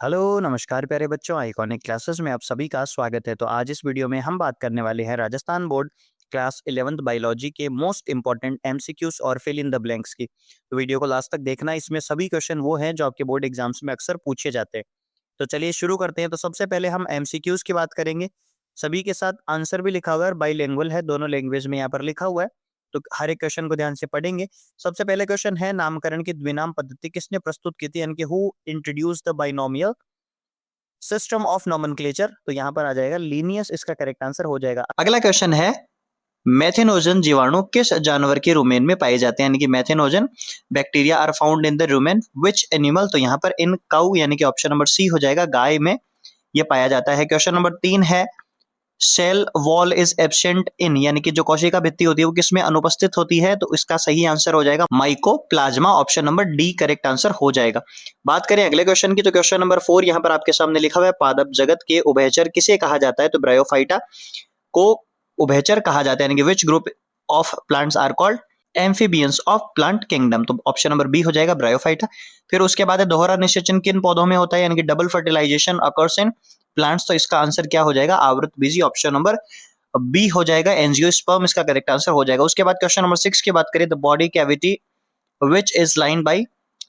Hello नमस्कार प्यारे बच्चों, आइकॉनिक क्लासेस में आप सभी का स्वागत है। तो आज इस वीडियो में हम बात करने वाले हैं Rajasthan board class 11th biology के मोस्ट इंपॉर्टेंट एमसीक्यूज और फिल इन द ब्लैंक्स की। तो वीडियो को लास्ट तक देखना, इसमें सभी क्वेश्चन वो हैं जो आपके बोर्ड एग्जाम्स में अक्सर पूछे जाते हैं। तो चलिए शुरू करते हैं। तो सबसे पहले हम एमसीक्यूज की बात करेंगे। सभी के साथ आंसर भी लिखा हुआ है और बाईलिंगुअल है, दोनों लैंग्वेज में यहाँ पर लिखा हुआ है। तो हर एक क्वेश्चन को ध्यान से पढ़ेंगे। सबसे पहले क्वेश्चन है, नामकरण की द्विनाम पद्धति किसने प्रस्तुत की थी, यानी कि who introduce the binomial system of nomenclature. तो यहाँ पर आ जाएगा लीनियस, इसका करेक्ट आंसर हो जाएगा। अगला क्वेश्चन है, मेथेनोजन जीवाणु किस जानवर के रुमेन में पाए जाते हैं, यानी कि methanogen bacteria are found in the rumen which animal. तो यहाँ पर इन काउ यानी कि ऑप्शन नंबर सी हो जाएगा, गाय में ये पाया जाता है। क्वेश्चन नंबर 3 है, cell wall is absent in, यानी कि जो कोशिका भित्ति होती है वो किसमें अनुपस्थित होती है। तो इसका सही आंसर हो जाएगा mycoplasma, option number D correct answer हो जाएगा। बात करें अगले क्वेश्चन की, तो क्वेश्चन नंबर 4 यहाँ पर आपके सामने लिखा हुआ है, पादप जगत के उभयचर किसे कहा जाता है। तो ब्रायोफाइटा को उभयचर कहा जाता है, यानी कि which group of plants are called amphibians of plant kingdom. तो ऑप्शन नंबर बी हो जाएगा ब्रायोफाइटा। फिर उसके बाद है, दोहरा निषेचन किन पौधों में होता है, यानी कि double fertilization occurs in plants. तो इसका आंसर क्या हो जाएगा, आवृत बीजी, ऑप्शन नंबर बी हो जाएगा एंजियोस्पर्म, इसका करेक्ट आंसर हो जाएगा। उसके बाद क्वेश्चन नंबर 6 की बात करें, the body cavity which is line by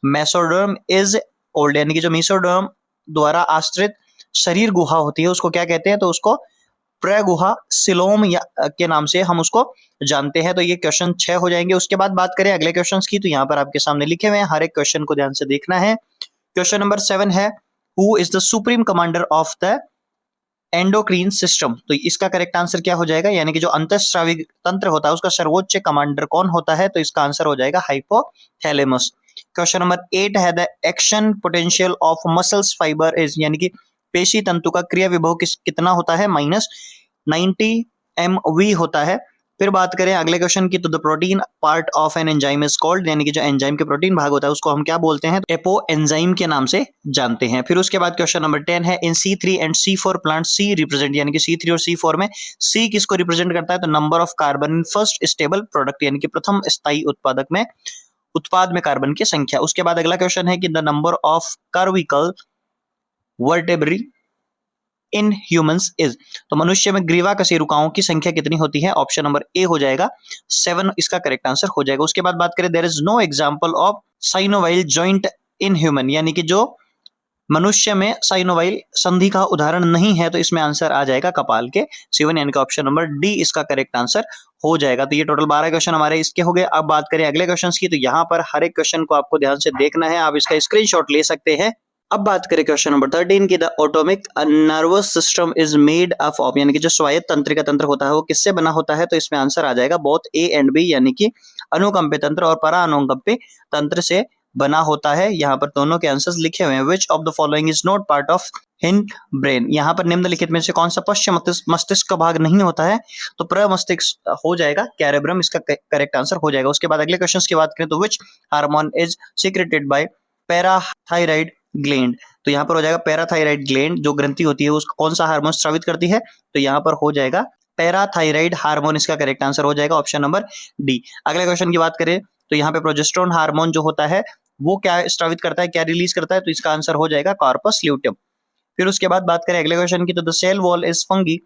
mesoderm is old, यानी कि जो मेसोडर्म द्वारा आश्रित शरीर गुहा होती है उसको क्या कहते हैं। तो उसको प्रगुहा सिलोम या के नाम से हम उसको जानते हैं। तो ये क्वेश्चन 6 हो जाएंगे। उसके बाद बात करें अगले क्वेश्चंस की, तो यहाँ पर आपके सामने लिखे हुए हैं, हर एक क्वेश्चन को ध्यान से देखना है। क्वेश्चन नंबर 7 है, who is the supreme commander of the endocrine system. तो इसका करेक्ट आंसर क्या हो जाएगा, यानी कि जो अंतःस्रावी तंत्र होता है उसका सर्वोच्च कमांडर कौन होता है। तो इसका आंसर हो जाएगा हाइपोथैलेमस। क्वेश्चन नंबर 8 है, the action potential of muscles fibre is, यानी कि पेशी तंतु का क्रिया विभव कितना होता है, -90 MV होता है। फिर बात करें अगले क्वेश्चन की, तो the protein part of an enzyme is called, यानी कि जो एंजाइम के प्रोटीन भाग होता है उसको हम क्या बोलते हैं, एपो एंजाइम के नाम से जानते हैं। फिर उसके बाद क्वेश्चन नंबर 10 है, in C3 and C4 plant C represent, यानी कि C3 और C4 में सी किसको रिप्रेजेंट करता है। तो number of carbon in first stable product, यानी कि प्रथम स्थायी उत्पादक में उत्पाद में कार्बन की संख्या। उसके बाद अगला क्वेश्चन है कि the number of cervical vertebrae in humans is. तो मनुष्य में ग्रीवा कशेरुकाओं की संख्या कितनी होती है, ऑप्शन नंबर ए हो जाएगा 7, इसका करेक्ट आंसर हो जाएगा। उसके बाद बात करें, there is no example of synovial joint in human, यानी कि जो मनुष्य में साइनोवाइल संधि का उदाहरण नहीं है। तो इसमें आंसर आ जाएगा कपाल के 7, यानी कि ऑप्शन नंबर डी इसका करेक्ट आंसर हो जाएगा। तो ये टोटल 12 क्वेश्चन हमारे इसके हो गए। अब बात करें अगले क्वेश्चन की, तो यहाँ पर हर एक क्वेश्चन को आपको ध्यान से देखना है, आप इसका स्क्रीनशॉट ले सकते हैं। अब बात करें क्वेश्चन नंबर 13 की, the atomic nervous system is made up of, यानी कि जो स्वायत्त तंत्रिका तंत्र होता है वो किससे बना होता है। तो इसमें आंसर आ जाएगा बोथ ए एंड बी, यानी कि अनुकंपी तंत्र और परा अनुकंपी तंत्र से बना होता है। यहाँ पर दोनों के आंसर्स लिखे हुए हैं। Which of the following is not part of hind brain, यहाँ पर निम्नलिखित में से कौन सा पश्च मस्तिष्क का भाग नहीं होता है। तो प्रमस्तिष्क हो जाएगा कैरेब्रम, इसका करेक्ट आंसर हो जाएगा। उसके बाद अगले क्वेश्चन की बात करें, तो which hormone is secreted by parathyroid gland. तो यहाँ पर हो जाएगा पैराथायराइड ग्लैंड, जो ग्रंथि होती है उसको कौन सा हार्मोन स्रावित करती है। तो यहाँ पर हो जाएगा पैराथायराइड हार्मोन, इसका करेक्ट आंसर हो जाएगा ऑप्शन नंबर डी। अगले क्वेश्चन की बात करें, तो यहाँ पे प्रोजेस्टेरोन हार्मोन जो होता है वो क्या स्रावित करता है, क्या रिलीज करता है। तो इसका आंसर हो जाएगा कॉर्पस ल्यूटियम। फिर उसके बाद बात करें अगले क्वेश्चन की, तो the cell wall is fungi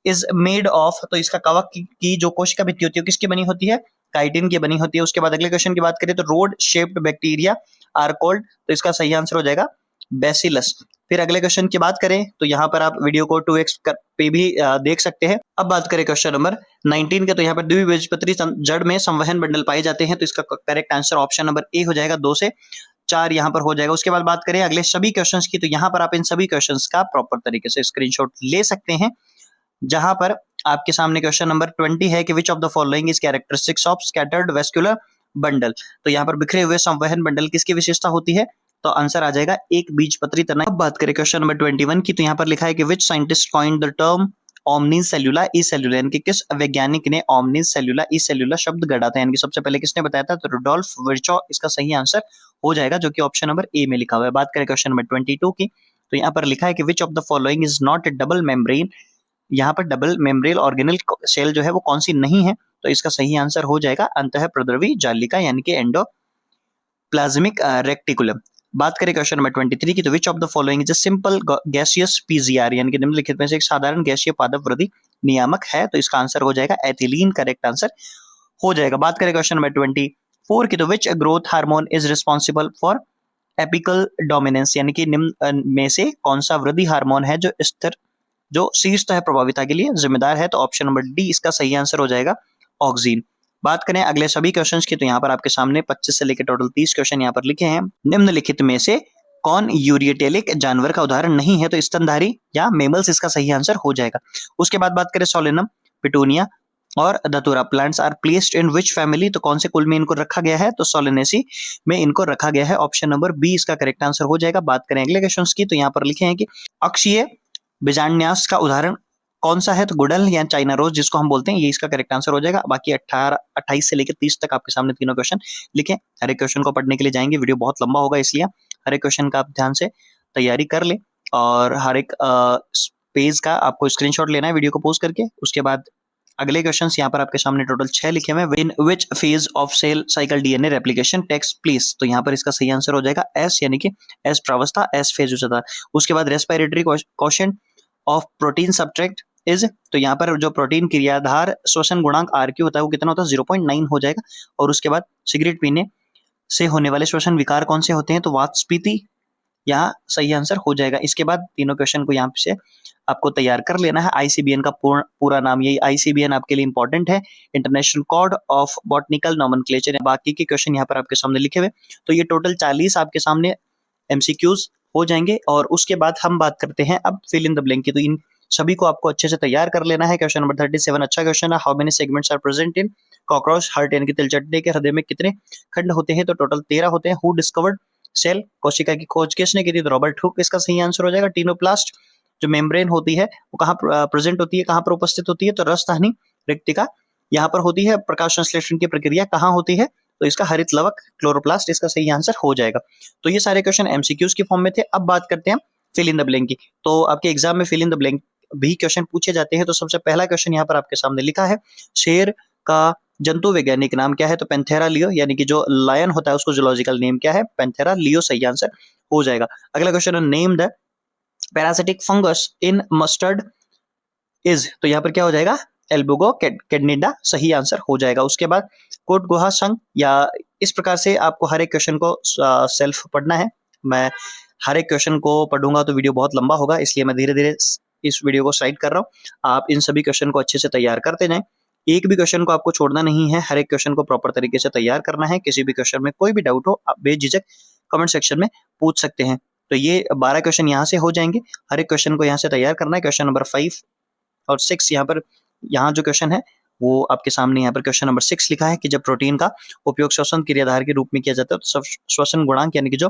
is made of. तो इसका कवक की जो कोशिका भित्ति होती है किसकी बनी होती है, काइटिन की बनी होती है। उसके बाद अगले क्वेश्चन की बात करें, तो rod shaped bacteria are called. तो इसका सही आंसर हो जाएगा बेसिलस। फिर अगले क्वेश्चन की बात करें, तो यहाँ पर आप वीडियो को 2x पे भी देख सकते हैं। अब बात करें क्वेश्चन नंबर 19 के, तो यहाँ पर द्विबीजपत्री जड़ में संवहन बंडल पाए जाते हैं। तो इसका correct answer option number A हो जाएगा, 2 से 4 यहाँ पर हो जाएगा। उसके बाद बात करें अगले सभी क्वेश्चंस की, तो यहाँ पर आप इन सभी क्वेश्चंस का प्रॉपर तरीके से स्क्रीनशॉट ले सकते हैं। जहां पर आपके सामने क्वेश्चन नंबर 20 है कि which of the following is characteristics of scattered vascular bundle. तो यहाँ पर बिखरे हुए संवहन बंडल किसकी विशेषता होती है। तो आंसर आ जाएगा एक बीजपत्री तना। अब बात करें क्वेश्चन नंबर 21 की, तो यहाँ पर लिखा है कि which scientist coined the term omnis cellula e cellula, यानी कि किस वैज्ञानिक ने ओमनीस सेल्यूला ई सेल्यूला शब्द गढ़ा था, यानी कि सबसे पहले किसने बताया था। तो रुडोल्फ विर्चॉ इसका सही आंसर हो जाएगा, जो कि ऑप्शन नंबर ए में लिखा हुआ है। बात करें क्वेश्चन नंबर 22 की, तो यहाँ पर लिखा है कि which of the following is not A double membrane. यहाँ पर डबल मेम्ब्रेन ऑर्गेनल सेल जो है वो कौन सी नहीं है। तो इसका सही आंसर हो जाएगा अंतः प्रद्रवी जालिका, यानी कि एंडोप्लाज्मिक रेक्टिकुलम। बात करें क्वेश्चन नंबर 23 की, तो which of the following is a simple gaseous PGR, यानी कि निम्नलिखित में से एक साधारण गैसीय पादप वृद्धि नियामक है, तो इसका आंसर हो जाएगा एथिलीन, करेक्ट आंसर हो जाएगा। बात करें क्वेश्चन नंबर 24 की, तो which growth hormone is responsible for apical dominance, यानी कि निम्न में से कौन सा वृद्धि हार्मोन है जो शीर्ष तह प्रभाविता के लिए जिम्मेदार है, तो ऑप्शन नंबर डी इसका सही आंसर हो जाएगा ऑक्सीन। बात करें अगले सभी क्वेश्चंस की, तो यहाँ पर आपके सामने 25 से लेकर टोटल 30 क्वेश्चन यहाँ पर लिखे हैं। निम्नलिखित में से कौन यूरियटेलिक जानवर का उदाहरण नहीं है, तो स्तनधारी या मेमल्स इसका सही आंसर हो जाएगा। उसके बाद बात करें सोलेनम, पिटूनिया और datura plants are placed in which family, तो कौन से कुल में इनको रखा गया है, तो सोलेनेसी में इनको रखा गया है, ऑप्शन नंबर बी इसका करेक्ट आंसर हो जाएगा। बात करें अगले क्वेश्चंस की, तो यहाँ पर लिखे हैं कि अक्षीय बीजान्यास का उदाहरण कौन सा है, तो गुडल या चाइना रोज जिसको हम बोलते हैं, ये इसका करेक्ट आंसर हो जाएगा। बाकी 28 से लेकर 30 तक आपके सामने तीनों क्वेश्चन लिखे। हर एक क्वेश्चन को पढ़ने के लिए जाएंगे, वीडियो बहुत लंबा होगा, इसलिए हर एक क्वेश्चन का आप ध्यान से तैयारी कर ले और हर एक पेज का आपको स्क्रीनशॉट लेना है वीडियो को पॉज करके। उसके बाद अगले क्वेश्चंस यहाँ पर आपके सामने टोटल 6 लिखे हुए हैं। In which phase of cell cycle DNA replication takes place, तो यहाँ पर इसका सही आंसर हो जाएगा एस, यानी कि एस प्रावस्था, एस फेज हो जाता है। उसके बाद respiratory quotient of protein subtract is, तो यहाँ पर जो प्रोटीन क्रियाधार श्वसन गुणांक RQ होता है वो कितना होता है, 0.9 हो जाएगा। और उसके बाद सिगरेट पीने से होने वाले श्वसन विकार कौन से होते हैं, तो वातस्फीति यहाँ सही आंसर हो जाएगा। इसके बाद तीनों क्वेश्चन को यहाँ से आपको तैयार कर लेना है। ICBN का पूरा नाम, यही ICBN आपके लिए इंपॉर्टेंट है, international code of botanical nomenclature. बाकी के क्वेश्चन यहाँ पर आपके सामने लिखे हुए, तो ये टोटल 40 आपके सामने MCQs हो जाएंगे। और उसके बाद हम बात करते हैं अब फिल इन द ब्लैंक की, तो इन सभी को आपको अच्छे से तैयार कर लेना है। क्वेश्चन नंबर 37 अच्छा क्वेश्चन है, how many segments are present in cockroach heart, यानी कि तिलचट्टे के हृदय में कितने खंड होते हैं, तो टोटल 13 होते हैं। हु डिस्कवर्ड सेल, कोशिका की खोज किसने की थी, तो रॉबर्ट हुक इसका सही आंसर हो जाएगा। टीनोप्लास्ट जो मेम्ब्रेन होती है वो कहाँ प्रेजेंट होती है, कहाँ पर उपस्थित होती है, तो रसधानी रिक्तिका यहाँ पर होती है। प्रकाश संश्लेषण की प्रक्रिया कहाँ होती है, तो इसका हरित लवक क्लोरोप्लास्ट इसका सही आंसर हो जाएगा। तो ये सारे क्वेश्चन MCQs के फॉर्म में थे। अब बात करते हैं फिल इन द ब्लैंक की, तो आपके एग्जाम में फिल इन द ब्लैंक भी क्वेश्चन पूछे जाते हैं। तो सबसे पहला क्वेश्चन यहाँ पर आपके सामने लिखा है, शेर का जंतु वैज्ञानिक नाम क्या है, तो पैंथेरा लियो, यानी कि जो लायन होता है उसको जूलॉजिकल नेम क्या है, पैंथेरा लियो सही आंसर हो जाएगा। अगला क्वेश्चन है, name the parasitic fungus in mustard is, तो यहाँ पर क्या हो जाएगा, एल्बुगो कैडनिडा सही आंसर हो जाएगा। उसके बाद कोट गुहा संघ, या इस प्रकार से आपको हर एक क्वेश्चन को सेल्फ पढ़ना है। मैं हर एक क्वेश्चन को पढ़ूंगा तो वीडियो बहुत लंबा होगा, इसलिए मैं धीरे धीरे इस वीडियो को स्लाइड कर रहा हूँ। आप इन सभी क्वेश्चन को अच्छे से तैयार करते जाएं, एक भी क्वेश्चन को आपको छोड़ना नहीं है, हर एक क्वेश्चन को प्रॉपर तरीके से तैयार करना है। किसी भी क्वेश्चन में कोई भी डाउट हो आप बेझिझक कमेंट सेक्शन में पूछ सकते हैं। तो ये 12 क्वेश्चन यहाँ से हो जाएंगे, हर एक क्वेश्चन को यहाँ से तैयार करना है। क्वेश्चन नंबर 5 और 6 यहाँ जो क्वेश्चन है वो आपके सामने यहाँ पर क्वेश्चन नंबर 6 लिखा है कि जब प्रोटीन का उपयोग श्वसन क्रियाधार के रूप में किया जाता है तो श्वसन गुणांक यानी कि जो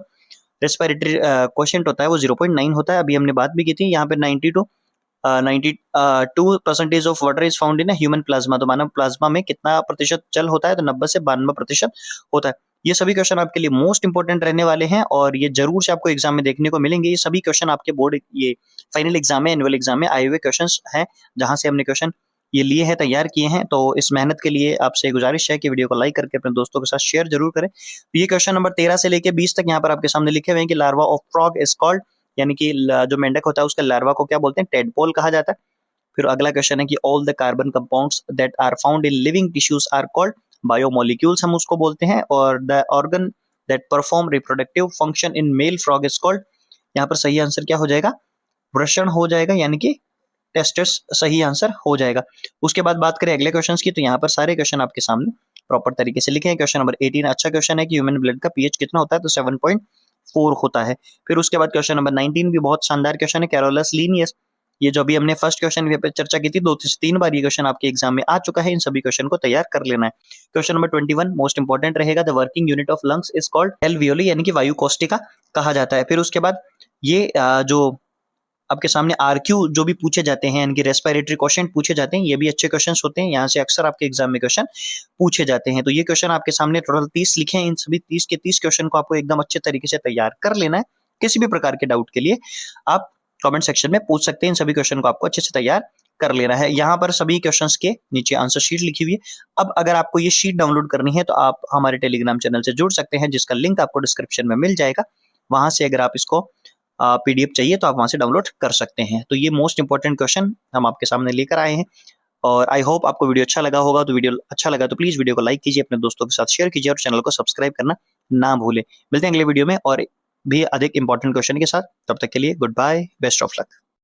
रेस्पिरेटरी क्वोशिएंट होता है वो 0.9 होता है। अभी हमने बात भी की थी, यहाँ पे 92% of water is found in human plasma, तो मानव प्लाज्मा में कितना प्रतिशत जल होता है, तो 90 से 92% होता है। ये सभी क्वेश्चन आपके लिए मोस्ट इंपोर्टेंट रहने वाले हैं और ये जरूर से आपको एग्जाम में देखने को मिलेंगे। ये सभी क्वेश्चन आपके बोर्ड ये फाइनल एग्जाम में, एनुअल एग्जाम में आए हुए क्वेश्चन हैं, जहां से हमने क्वेश्चन ये लिए हैं, तैयार किए हैं। तो इस मेहनत के लिए आपसे गुजारिश है कि वीडियो को लाइक करके अपने दोस्तों के साथ शेयर जरूर करें। तो ये क्वेश्चन नंबर 13 से लेके 20 तक यहाँ पर आपके सामने लिखे हुए हैं कि larva of frog is called, यानी कि जो मेंढक होता है उसका लार्वा को क्या बोलते हैं, टेडपोल कहा जाता है। फिर अगला क्वेश्चन है कि all the carbon compounds that are found in living tissues are called biomolecules, हम उसको बोलते हैं। और the organ that perform reproductive function in male frog is called, यहाँ पर सही आंसर क्या हो जाएगा, वृषण हो जाएगा, यानी कि टेस्टिस सही आंसर हो जाएगा। उसके बाद बात करें अगले क्वेश्चंस की, तो यहाँ पर सारे क्वेश्चन आपके सामने प्रॉपर तरीके से लिखे हैं। क्वेश्चन नंबर 18 अच्छा क्वेश्चन है कि ह्यूमन ब्लड का पीएच कितना होता है, तो 7.4 होता है। फिर उसके बाद क्वेश्चन नंबर 19 भी बहुत शानदार क्वेश्चन है, कैरोलस लीनियस, ये जो अभी हमने फर्स्ट क्वेश्चन पे चर्चा की थी, 2 से 3 बार ये क्वेश्चन आपके एग्जाम में आ चुका है। इन सभी क्वेश्चन को तैयार कर लेना है। क्वेश्चन नंबर 21 मोस्ट इंपोर्टेंट रहेगा, the working unit of lungs is called alveoli, यानी कि वायु कोष्टिका कहा जाता है। फिर उसके बाद ये जो आपके सामने RQ जो भी पूछे जाते हैं, इनके रेस्पिरेटरी क्वेश्चन पूछे जाते हैं, ये भी अच्छे क्वेश्चंस होते हैं, यहाँ से अक्सर आपके एग्जाम में क्वेश्चन पूछे जाते हैं। तो ये क्वेश्चन आपके सामने टोटल 30 लिखे हैं, इन सभी 30 के 30 क्वेश्चन को आपको एकदम अच्छे तरीके से तैयार कर लेना है। किसी भी प्रकार के डाउट के लिए आप कमेंट सेक्शन में पूछ सकते हैं, इन सभी क्वेश्चन को आपको अच्छे से तैयार कर लेना है। यहाँ पर सभी क्वेश्चंस के नीचे आंसर शीट लिखी हुई है। अब अगर आपको ये शीट डाउनलोड करनी है तो आप हमारे टेलीग्राम चैनल से जुड़ सकते हैं, जिसका लिंक आपको डिस्क्रिप्शन में मिल जाएगा। वहां से अगर आप इसको PDF चाहिए तो आप वहां से डाउनलोड कर सकते हैं। तो ये मोस्ट इंपॉर्टेंट क्वेश्चन हम आपके सामने लेकर आए हैं और आई होप आपको वीडियो अच्छा लगा होगा। तो वीडियो अच्छा लगा तो प्लीज वीडियो को लाइक कीजिए, अपने दोस्तों के साथ शेयर कीजिए और चैनल को सब्सक्राइब करना ना भूलें। मिलते हैं अगले वीडियो में और भी अधिक इंपॉर्टेंट क्वेश्चन के साथ। तब तक के लिए good bye, best of luck.